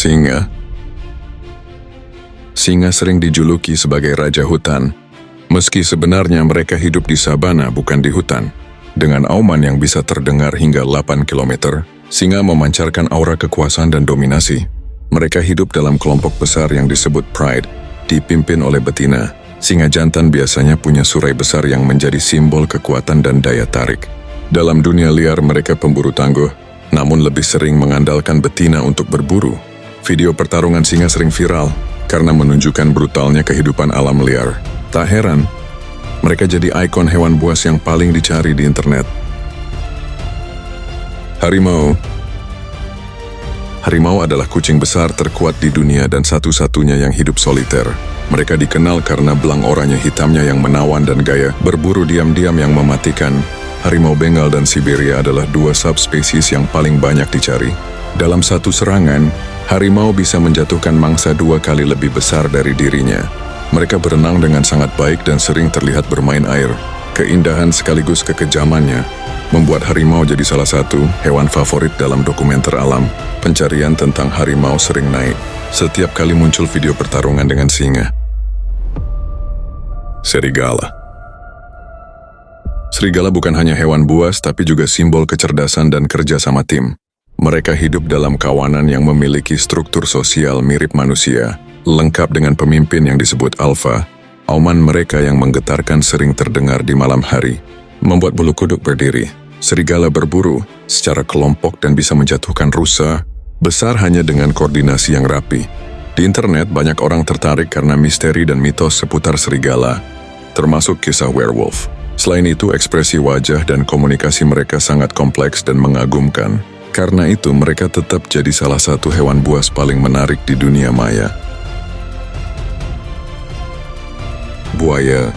Singa. Singa sering dijuluki sebagai raja hutan, meski sebenarnya mereka hidup di sabana bukan di hutan. Dengan auman yang bisa terdengar hingga 8 km, singa memancarkan aura kekuasaan dan dominasi. Mereka hidup dalam kelompok besar yang disebut pride, dipimpin oleh betina. Singa jantan biasanya punya surai besar yang menjadi simbol kekuatan dan daya tarik. Dalam dunia liar mereka pemburu tangguh, namun lebih sering mengandalkan betina untuk berburu. Video pertarungan singa sering viral karena menunjukkan brutalnya kehidupan alam liar. Tak heran, mereka jadi ikon hewan buas yang paling dicari di internet. Harimau. Harimau adalah kucing besar terkuat di dunia dan satu-satunya yang hidup soliter. Mereka dikenal karena belang oranye hitamnya yang menawan dan gaya berburu diam-diam yang mematikan. Harimau Bengal dan Siberia adalah dua subspesies yang paling banyak dicari. Dalam satu serangan, harimau bisa menjatuhkan mangsa 2 kali lebih besar dari dirinya. Mereka berenang dengan sangat baik dan sering terlihat bermain air. Keindahan sekaligus kekejamannya membuat harimau jadi salah satu hewan favorit dalam dokumenter alam. Pencarian tentang harimau sering naik setiap kali muncul video pertarungan dengan singa. Serigala. Serigala bukan hanya hewan buas, tapi juga simbol kecerdasan dan kerja sama tim. Mereka hidup dalam kawanan yang memiliki struktur sosial mirip manusia, lengkap dengan pemimpin yang disebut alfa. Auman mereka yang menggetarkan sering terdengar di malam hari, membuat bulu kuduk berdiri. Serigala berburu secara kelompok dan bisa menjatuhkan rusa besar hanya dengan koordinasi yang rapi. Di internet, banyak orang tertarik karena misteri dan mitos seputar serigala, termasuk kisah werewolf. Selain itu, ekspresi wajah dan komunikasi mereka sangat kompleks dan mengagumkan. Karena itu, mereka tetap jadi salah satu hewan buas paling menarik di dunia maya. Buaya.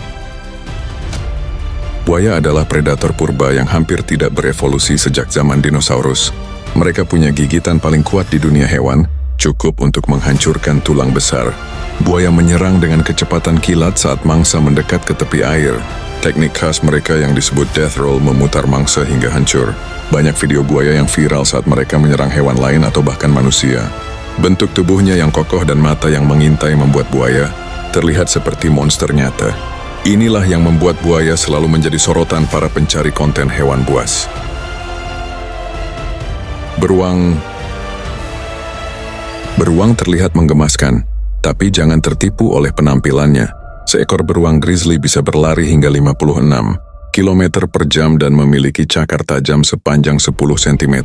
Buaya adalah predator purba yang hampir tidak berevolusi sejak zaman dinosaurus. Mereka punya gigitan paling kuat di dunia hewan, cukup untuk menghancurkan tulang besar. Buaya menyerang dengan kecepatan kilat saat mangsa mendekat ke tepi air. Teknik khas mereka yang disebut death roll memutar mangsa hingga hancur. Banyak video buaya yang viral saat mereka menyerang hewan lain atau bahkan manusia. Bentuk tubuhnya yang kokoh dan mata yang mengintai membuat buaya terlihat seperti monster nyata. Inilah yang membuat buaya selalu menjadi sorotan para pencari konten hewan buas. Beruang. Beruang terlihat menggemaskan, tapi jangan tertipu oleh penampilannya. Seekor beruang grizzly bisa berlari hingga 56 km per jam dan memiliki cakar tajam sepanjang 10 cm.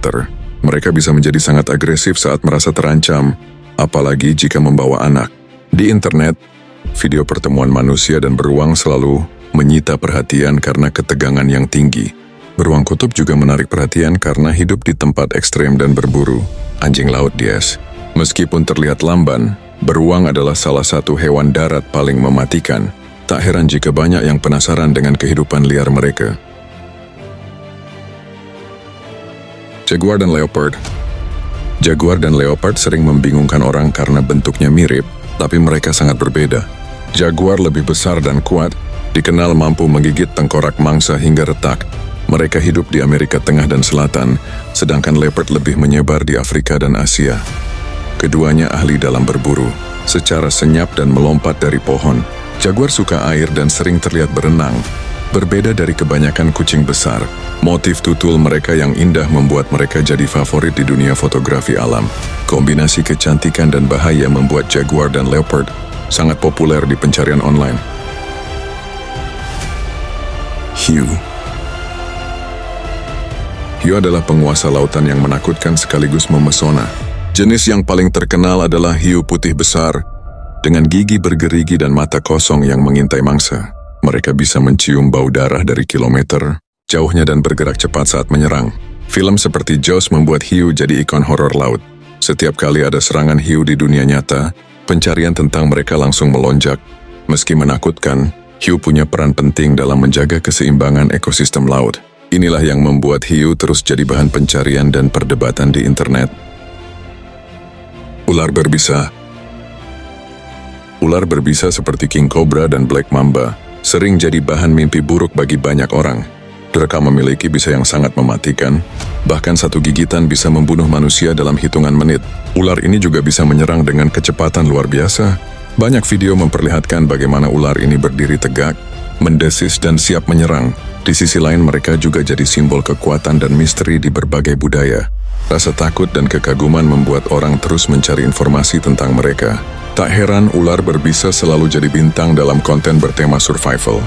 Mereka bisa menjadi sangat agresif saat merasa terancam, apalagi jika membawa anak. Di internet, video pertemuan manusia dan beruang selalu menyita perhatian karena ketegangan yang tinggi. Beruang kutub juga menarik perhatian karena hidup di tempat ekstrem dan berburu. Anjing laut dies. Meskipun terlihat lamban, beruang adalah salah satu hewan darat paling mematikan. Tak heran jika banyak yang penasaran dengan kehidupan liar mereka. Jaguar dan leopard. Jaguar dan leopard sering membingungkan orang karena bentuknya mirip, tapi mereka sangat berbeda. Jaguar lebih besar dan kuat, dikenal mampu menggigit tengkorak mangsa hingga retak. Mereka hidup di Amerika Tengah dan Selatan, sedangkan leopard lebih menyebar di Afrika dan Asia. Keduanya ahli dalam berburu, secara senyap dan melompat dari pohon. Jaguar suka air dan sering terlihat berenang. Berbeda dari kebanyakan kucing besar, motif tutul mereka yang indah membuat mereka jadi favorit di dunia fotografi alam. Kombinasi kecantikan dan bahaya membuat jaguar dan leopard sangat populer di pencarian online. Hiu. Hiu adalah penguasa lautan yang menakutkan sekaligus memesona. Jenis yang paling terkenal adalah hiu putih besar, dengan gigi bergerigi dan mata kosong yang mengintai mangsa. Mereka bisa mencium bau darah dari kilometer jauhnya dan bergerak cepat saat menyerang. Film seperti Jaws membuat hiu jadi ikon horor laut. Setiap kali ada serangan hiu di dunia nyata, pencarian tentang mereka langsung melonjak. Meski menakutkan, hiu punya peran penting dalam menjaga keseimbangan ekosistem laut. Inilah yang membuat hiu terus jadi bahan pencarian dan perdebatan di internet. Ular berbisa. Ular berbisa seperti king cobra dan black mamba sering jadi bahan mimpi buruk bagi banyak orang. Mereka memiliki bisa yang sangat mematikan, bahkan satu gigitan bisa membunuh manusia dalam hitungan menit. Ular ini juga bisa menyerang dengan kecepatan luar biasa. Banyak video memperlihatkan bagaimana ular ini berdiri tegak, mendesis dan siap menyerang. Di sisi lain mereka juga jadi simbol kekuatan dan misteri di berbagai budaya. Rasa takut dan kekaguman membuat orang terus mencari informasi tentang mereka. Tak heran ular berbisa selalu jadi bintang dalam konten bertema survival.